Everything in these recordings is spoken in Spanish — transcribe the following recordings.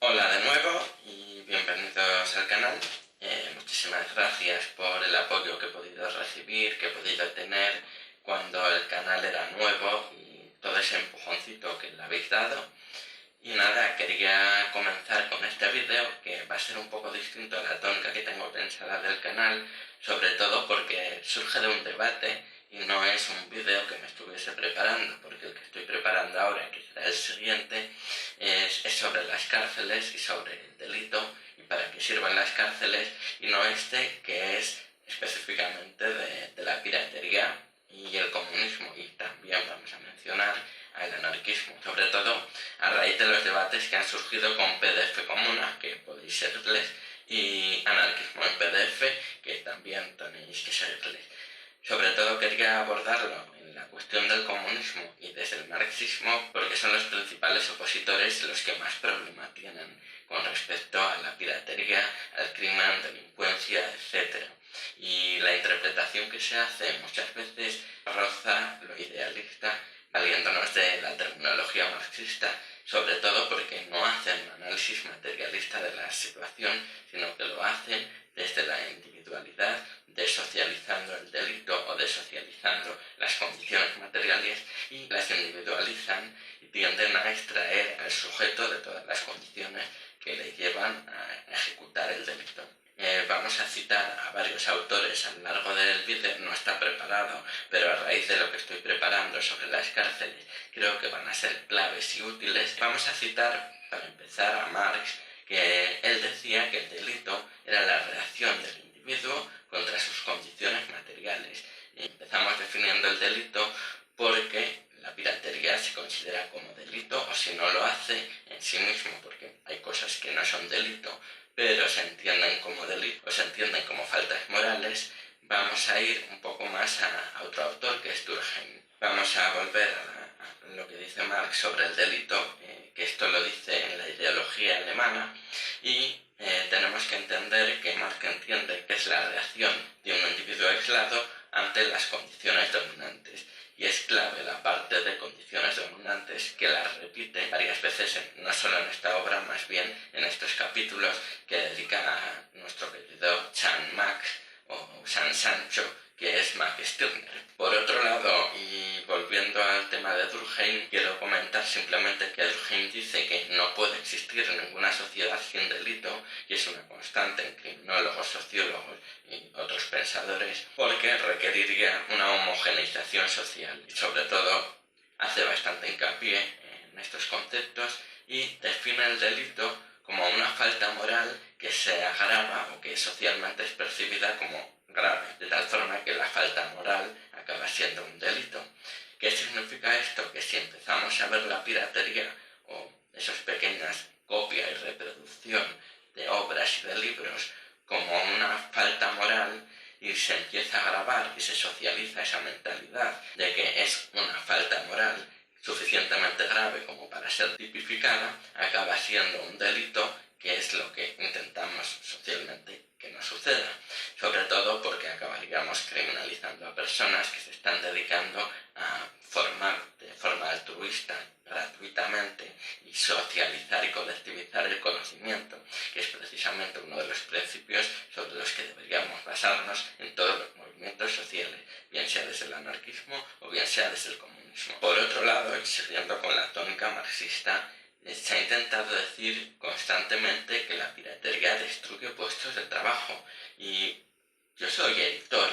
Hola de nuevo y bienvenidos al canal. Muchísimas gracias por el apoyo que he podido recibir, que he podido tener cuando el canal era nuevo y todo ese empujoncito que le habéis dado. Y nada, quería comenzar con este vídeo que va a ser un poco distinto a la tónica que tengo pensada del canal, sobre todo porque surge de un debate y no es un vídeo que me estuviese preparando, porque el que estoy preparando ahora, que será el siguiente, es sobre las cárceles y sobre el delito y para qué sirven las cárceles, y no este que es específicamente de la piratería y el comunismo, y también vamos a mencionar al anarquismo, sobre todo a raíz de los debates que han surgido con PDF Comuna, que podéis seguirles, y anarquismo en PDF, que también tenéis que seguirles. Sobre todo quería abordarlo en la cuestión del comunismo y desde el marxismo, porque son los principales opositores los que más problemas tienen con respecto a la piratería, al crimen, delincuencia, etc. Y la interpretación que se hace muchas veces roza lo idealista, valiéndonos de la terminología marxista, sobre todo porque no hacen un análisis materialista de la situación, sino que lo hacen desde la individualidad, desocializando el delito o desocializando las condiciones materiales, y las individualizan y tienden a extraer al sujeto de todas las condiciones que le llevan a ejecutar el delito. Vamos a citar a varios autores a lo largo del vídeo, no está preparado, pero a raíz de lo que estoy preparando sobre las cárceles creo que van a ser claves y útiles. Vamos a citar, para empezar, a Marx, que él decía que el delito era la reacción del individuo contra sus condiciones materiales. Y empezamos definiendo el delito porque la piratería se considera como delito, o si no lo hace en sí mismo, porque hay cosas que no son delito, pero se entienden como delito o se entienden como faltas morales. Vamos a ir un poco más a otro autor, que es Durkheim. Vamos a volver a lo que dice Marx sobre el delito, que esto lo dice en la ideología alemana, y tenemos que entender que Marx entiende que es la reacción de un individuo aislado ante las condiciones dominantes. Y es clave la parte de condiciones dominantes, que la repite varias veces, no solo en esta obra, más bien en estos capítulos que dedica a nuestro querido Chan Max o San Sancho, que es Max Stirner. Por otro lado, y volviendo al tema de Durkheim, quiero comentar simplemente que Durkheim dice que no puede existir ninguna sociedad sin delito, y es una constante en criminólogos, sociólogos y otros pensadores, porque requeriría una homogeneización social, y sobre todo hace bastante hincapié en estos conceptos y define el delito como una falta moral que se agrava o que socialmente es percibida como grave, de tal forma que la falta moral acaba siendo un delito. ¿Qué significa esto? Que si empezamos a ver la piratería o esas pequeñas copias y reproducción de obras y de libros como una falta moral, y se empieza a grabar y se socializa esa mentalidad de que es una falta moral suficientemente grave como para ser tipificada, acaba siendo un delito, que es lo que intentamos socialmente que no suceda, sobre todo porque acabaríamos criminalizando a personas que se están dedicando a formar de forma altruista, gratuitamente, y socializar y colectivizar el conocimiento, que es precisamente uno de los principios sobre los que deberíamos basarnos en todos los movimientos sociales, bien sea desde el anarquismo o bien sea desde el comunismo. Por otro lado, y siguiendo con la tónica marxista, se ha intentado decir constantemente que la piratería destruye puestos de trabajo, y yo soy editor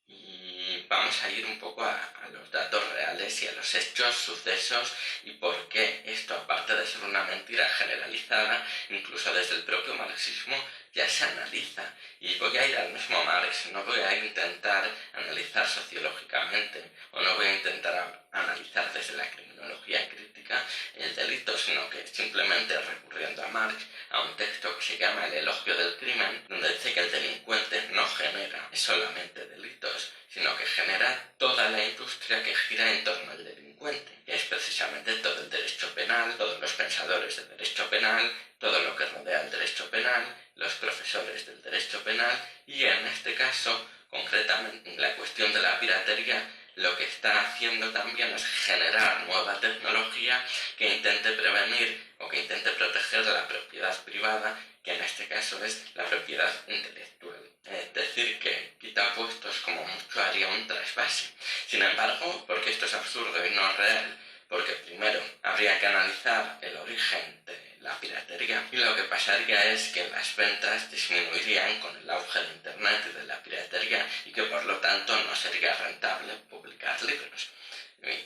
y vamos a ir un poco a los datos reales y a los hechos, sucesos, y por qué esto, aparte de ser una mentira generalizada, incluso desde el propio marxismo ya se analiza. Y voy a ir al mismo Marx, no voy a intentar analizar sociológicamente o no voy a intentar analizar desde la criminología crítica el delito, sino que simplemente recurriendo a Marx, a un texto que se llama El elogio del crimen, donde dice que el delincuente no genera solamente delitos, sino que genera toda la industria que gira en torno al delincuente, que es precisamente todo el derecho penal, todos los pensadores del derecho penal, todo lo que rodea el derecho penal, los profesores del derecho penal, y en este caso, concretamente en la cuestión de la piratería, lo que está haciendo también es generar nueva tecnología que intente prevenir o que intente proteger la propiedad privada, que en este caso es la propiedad intelectual. Es decir, que quita puestos como mucho haría un trasvase. Sin embargo, porque esto es absurdo y no real, porque primero habría que analizar el origen de la piratería, y lo que pasaría es que las ventas disminuirían con el auge de Internet y de la piratería, y que por lo tanto no sería rentable publicar libros.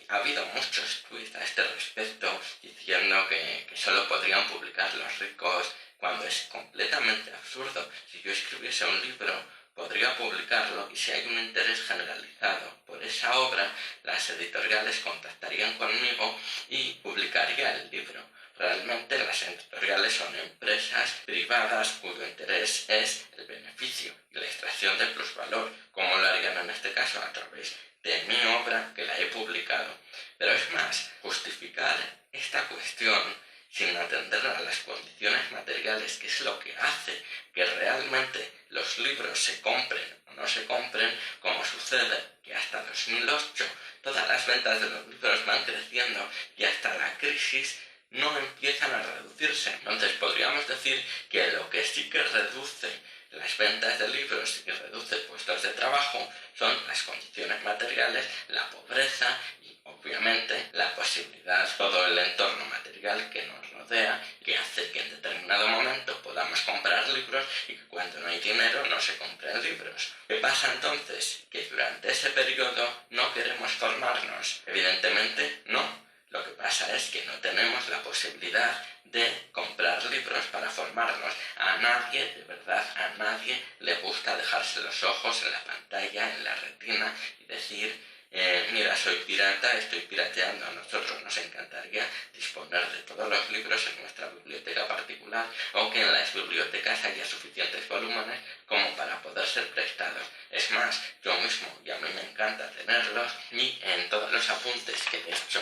Ha habido muchos tweets a este respecto diciendo que solo podrían publicar los ricos, cuando es completamente absurdo. Si yo escribiese un libro, podría publicarlo, y si hay un interés generalizado por esa obra, las editoriales contactarían conmigo y publicaría el libro. Realmente las editoriales son empresas privadas cuyo interés es el beneficio y la extracción de plusvalor, como lo harían en este caso a través de mi obra, que la he publicado. Pero es más, justificar esta cuestión sin atender a las condiciones materiales, que es lo que hace que realmente los libros se compren o no se compren, como sucede que hasta 2008 todas las ventas de los libros van creciendo y hasta la crisis no empiezan a reducirse. Entonces podríamos decir que lo que sí que reduce las ventas de libros y reduce puestos de trabajo son las condiciones materiales, la pobreza y obviamente la posibilidad, todo el entorno material que nos rodea, que hace que en determinado momento podamos comprar libros y que cuando no hay dinero no se compren libros. ¿Qué pasa entonces? Que durante ese periodo no queremos formarnos. Evidentemente no. Lo que pasa es que no tenemos la posibilidad de comprar libros para formarnos. A nadie, de verdad, a nadie le gusta dejarse los ojos en la pantalla, en la retina, y decir, mira, soy pirata, estoy pirateando. A nosotros nos encantaría disponer de todos los libros en nuestra biblioteca particular, o que en las bibliotecas haya suficientes volúmenes como para poder ser prestados. Es más, yo mismo, y a mí me encanta tenerlos, y en todos los apuntes que de hecho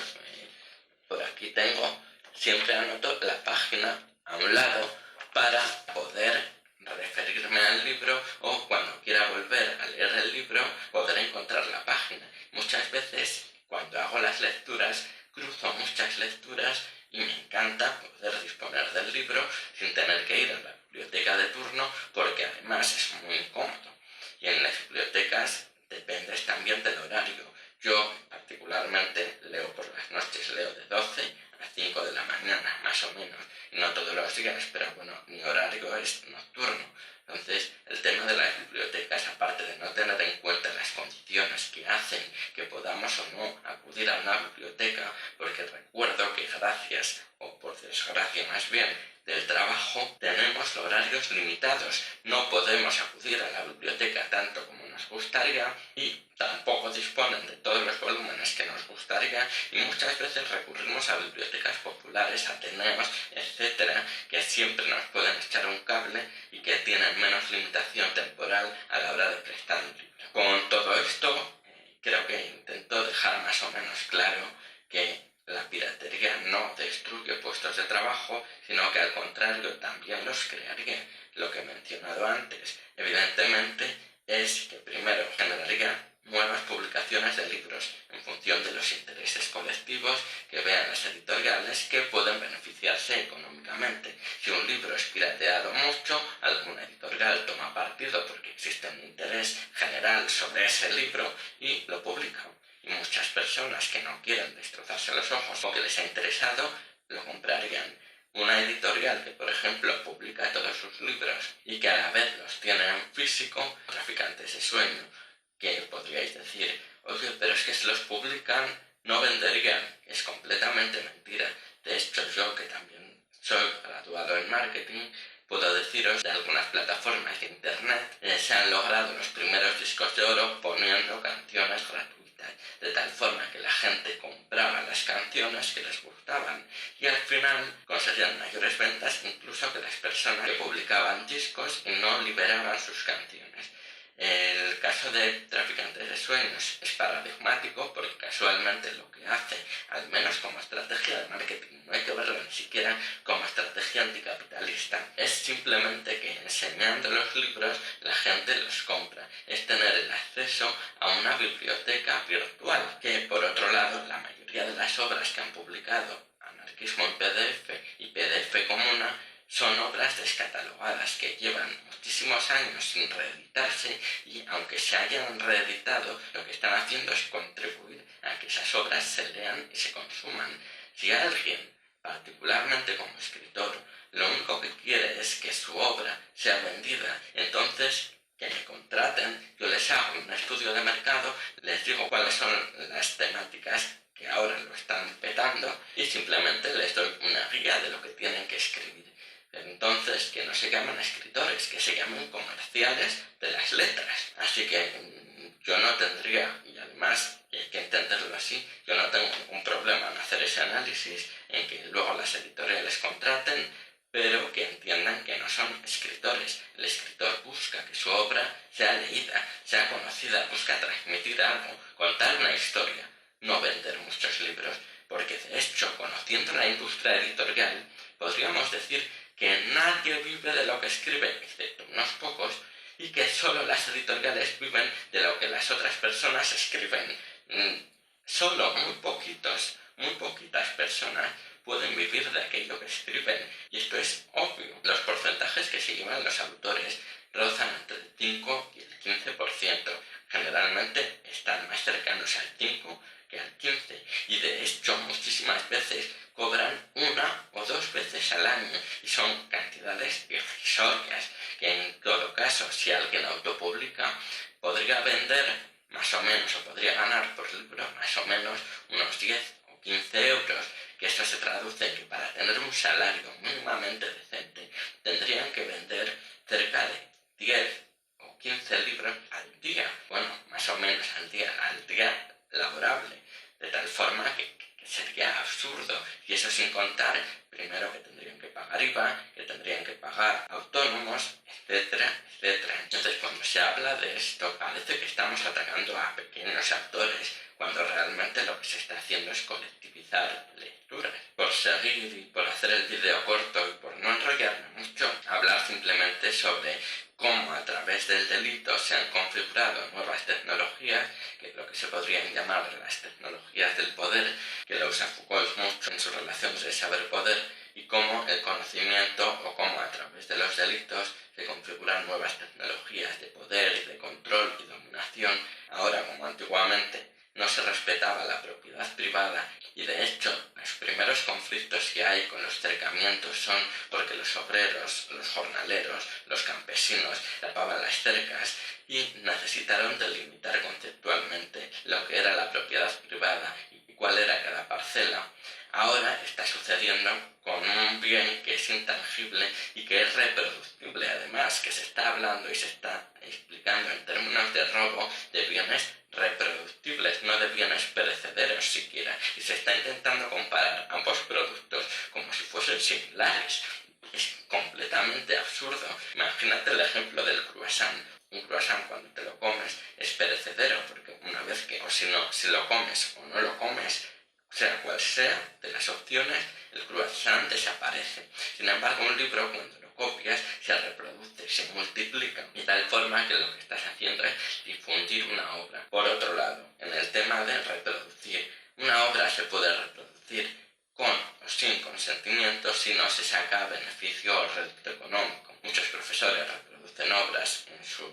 por aquí tengo, siempre anoto la página a un lado para poder referirme al libro, o cuando quiera volver a leer el libro poder encontrar la página. Muchas veces cuando hago las lecturas cruzo muchas lecturas y me encanta poder disponer del libro sin tener que ir a la biblioteca de turno, porque además es muy incómodo. Y en las bibliotecas dependes también del horario. Yo particularmente leo por las noches, leo de 12 a 5 de la mañana, más o menos, y no todos los días, pero bueno, mi horario es nocturno. Entonces, el tema de las bibliotecas, aparte de no tener en cuenta las condiciones que hacen que podamos o no acudir a una biblioteca, porque recuerdo que gracias, o por desgracia más bien, del trabajo, tenemos horarios limitados. No podemos acudir a la biblioteca tanto como nos gustaría, y tampoco disponen de todos los volúmenes que nos gustaría, y muchas veces recurrimos a bibliotecas populares, ateneos, etcétera, que siempre nos pueden echar un cable y que tienen menos limitación temporal a la hora de prestar un libro. Con todo esto, creo que intento dejar más o menos claro que la piratería no destruye puestos de trabajo, sino que al contrario también los crearía. Lo que he mencionado antes, evidentemente, es que primero generaría nuevas publicaciones de libros en función de los intereses colectivos que vean las editoriales, que pueden beneficiarse económicamente. Si un libro es pirateado mucho, alguna editorial toma partido porque existe un interés general sobre ese libro y lo publica. Y muchas personas que no quieren destrozarse los ojos o que les ha interesado, lo comprarían. Una editorial que, por ejemplo, publica todos sus libros y que a la vez los tiene en físico, Traficantes de Sueño, que podríais decir, oye, pero es que si los publican no venderían. Es completamente mentira. De hecho, yo, que también soy graduado en marketing, puedo deciros de algunas plataformas de internet se han logrado los primeros discos de oro poniendo canciones gratuitas, de tal forma que la gente compraba las canciones que les gustaban, y al final conseguían mayores ventas incluso que las personas que publicaban discos y no liberaban sus canciones. El caso de Traficantes de Sueños es paradigmático, porque casualmente lo que hace, al menos como estrategia de marketing, no hay que verlo ni siquiera como estrategia anticapitalista, es simplemente que enseñando los libros la gente los compra. Es tener el acceso a una biblioteca virtual, que por otro lado la mayoría de las obras que han publicado Anarquismo en PDF y PDF son obras descatalogadas que llevan muchísimos años sin reeditarse y aunque se hayan reeditado, lo que están haciendo es contribuir a que esas obras se lean y se consuman. Si alguien, particularmente como escritor, lo único que quiere es que su obra sea vendida, entonces que me contraten, yo les hago un estudio de mercado, les digo cuáles son las temáticas que ahora lo están petando y simplemente les doy una guía de lo que tienen que escribir. Entonces, que no se llamen escritores, que se llamen comerciales de las letras. Así que yo no tendría, y además hay que entenderlo así, yo no tengo ningún problema en hacer ese análisis, en que luego las editoriales contraten, pero que entiendan que no son escritores. El escritor busca que su obra sea leída, sea conocida, busca transmitir algo, contar una historia, no vender muchos libros, porque de hecho, conociendo la industria editorial, podríamos decir que nadie vive de lo que escribe, excepto unos pocos, y que solo las editoriales viven de lo que las otras personas escriben. Solo muy poquitas personas pueden vivir de aquello que escriben, y esto es obvio. Los porcentajes que se llevan los autores rozan entre el 5 y el 15%. Generalmente están más cercanos al 5 que al 15, y de hecho muchísimas veces cobran 1 o 2 veces al año y son cantidades irrisorias que en todo caso, si alguien autopublica, podría vender más o menos, o podría ganar por libro más o menos unos 10 o 15 euros, que esto se traduce en que para tener un salario mínimamente decente tendrían que vender cerca de 10 o 15 libros al día, bueno, más o menos al día laborable, de tal forma que sería absurdo, y eso sin contar, primero que tendrían que pagar IVA, que tendrían que pagar autónomos, etcétera, etcétera. Entonces, cuando se habla de esto, parece que estamos atacando a pequeños actores, cuando realmente lo que se está haciendo es colectivizar lecturas. Por seguir y por hacer el vídeo corto y por no enrollarme mucho, hablar simplemente sobre cómo a través del delito se han configurado nuevas tecnologías, que es lo que se podrían llamar las tecnologías del poder, que lo usa Foucault mucho en sus relaciones de saber-poder, y cómo el conocimiento o cómo a través de los delitos se configuran nuevas tecnologías de poder y de control y dominación. Ahora, como antiguamente no se respetaba la propiedad privada, y de hecho los primeros conflictos que hay con los cercamientos son porque los obreros, los jornaleros, los campesinos tapaban las cercas y necesitaron delimitar conceptualmente lo que era la propiedad privada y cuál era cada parcela. Ahora está sucediendo con un bien que es intangible y que es reproducible, además, que se está hablando y se está explicando en términos de robo de bienes reproductibles, no de bienes perecederos siquiera, y se está intentando comparar ambos productos como si fuesen similares. Es completamente absurdo. Imagínate el ejemplo del croissant. Un croissant, cuando te lo comes, es perecedero, porque una vez que, o si lo comes o no lo comes, sea cual sea de las opciones, el croissant desaparece. Sin embargo, un libro, cuando lo copias, se reproduce, se multiplica, de tal forma que lo que estás haciendo es difundir una obra. Por otro lado, en el tema de reproducir, una obra se puede reproducir con o sin consentimiento si no se saca beneficio o rédito económico. Muchos profesores reproducen obras en sus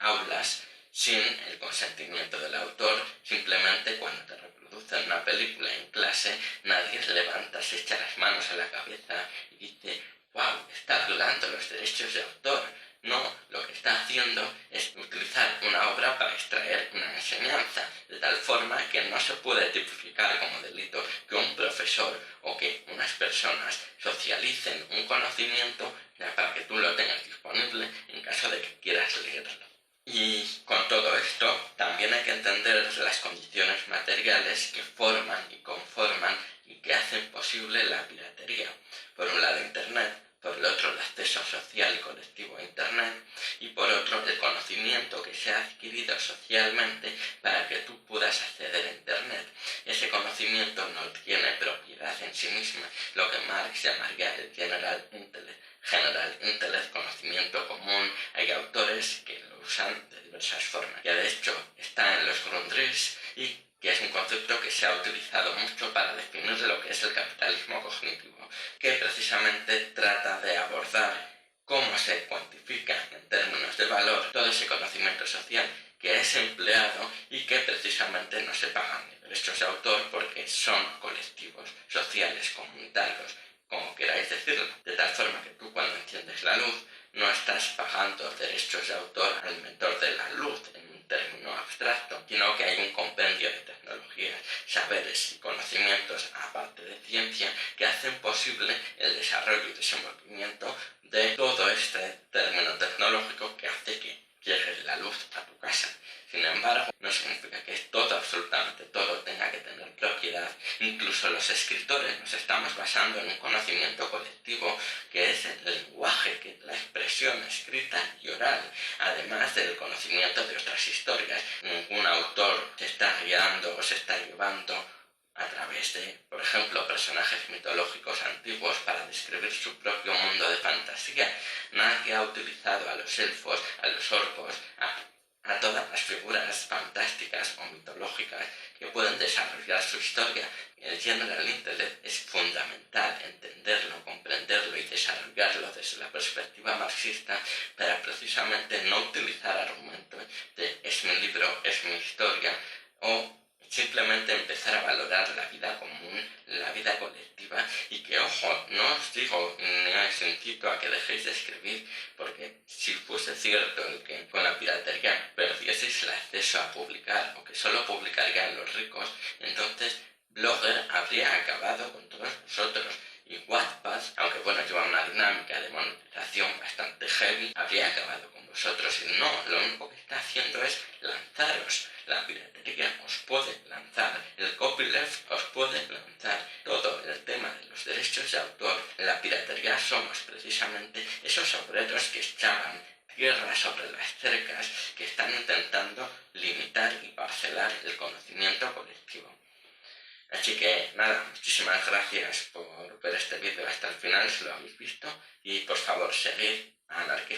aulas sin el consentimiento del autor, simplemente cuando te reproducen una película en clase, nadie se levanta, se echa las manos a la cabeza y dice: ¡wow! Está violando los derechos de autor. No, lo que está haciendo es utilizar una obra para extraer una enseñanza, de tal forma que no se puede tipificar como delito que un profesor o que unas personas socialicen un conocimiento para que tú lo tengas disponible en caso de que quieras leerlo. Y con todo esto también hay que entender las condiciones materiales que forman y conforman y que hacen posible la piratería. Por un lado, Internet, por el otro, el acceso social y colectivo a Internet, y por otro, el conocimiento que se ha adquirido socialmente para que tú puedas acceder a Internet. Ese conocimiento no tiene propiedad en sí misma, lo que Marx llamaría el General Intellect, conocimiento común. Hay autores que lo usan de diversas formas. Ya de hecho está en los Grundrisse, y que es un concepto que se ha utilizado mucho para definir lo que es el capitalismo cognitivo, que precisamente trata de abordar sociales, comunitarios, como queráis decirlo, de tal forma que tú cuando enciendes la luz no estás pagando derechos de autor al inventor de la luz en un término abstracto, sino que hay un compendio de tecnologías, saberes y conocimientos, aparte de ciencia, que hacen posible el desarrollo y desenvolvimiento de todo este término tecnológico que hace que llegue la luz a tu casa. Sin embargo, no significa que todo, absolutamente todo, tenga que tener propiedad. Incluso los escritores nos estamos basando en un conocimiento colectivo que es el lenguaje, que es la expresión escrita y oral, además del conocimiento de otras historias. Ningún autor se está guiando o se está llevando a través de, por ejemplo, personajes mitológicos antiguos para describir su propio mundo de fantasía. Nadie ha utilizado a los elfos, a los orcos, a todas las figuras fantásticas o mitológicas que pueden desarrollar su historia. El general intellect es fundamental entenderlo, comprenderlo y desarrollarlo desde la perspectiva marxista para precisamente no utilizar argumentos de es mi libro, es mi historia, o simplemente empezar a valorar la vida común, la vida colectiva, y que, ojo, no os digo ni os incito a que dejéis de escribir, porque si fuese cierto el que con la piratería perdieseis el acceso a publicar, o que solo publicarían los ricos, entonces Blogger habría acabado con todos vosotros. Y Wattpad, aunque bueno, lleva una dinámica de monetización bastante heavy, habría acabado con vosotros. Y no, lo único que está haciendo es lanzaros. La piratería os puede lanzar, el copyleft os puede lanzar. Todo el tema de los derechos de autor, la piratería somos precisamente esos obreros que echaban tierra sobre las cercas, que están intentando limitar y parcelar el conocimiento colectivo. Así que nada, muchísimas gracias por ver este vídeo hasta el final, si lo habéis visto, y por favor seguid a Anarquista.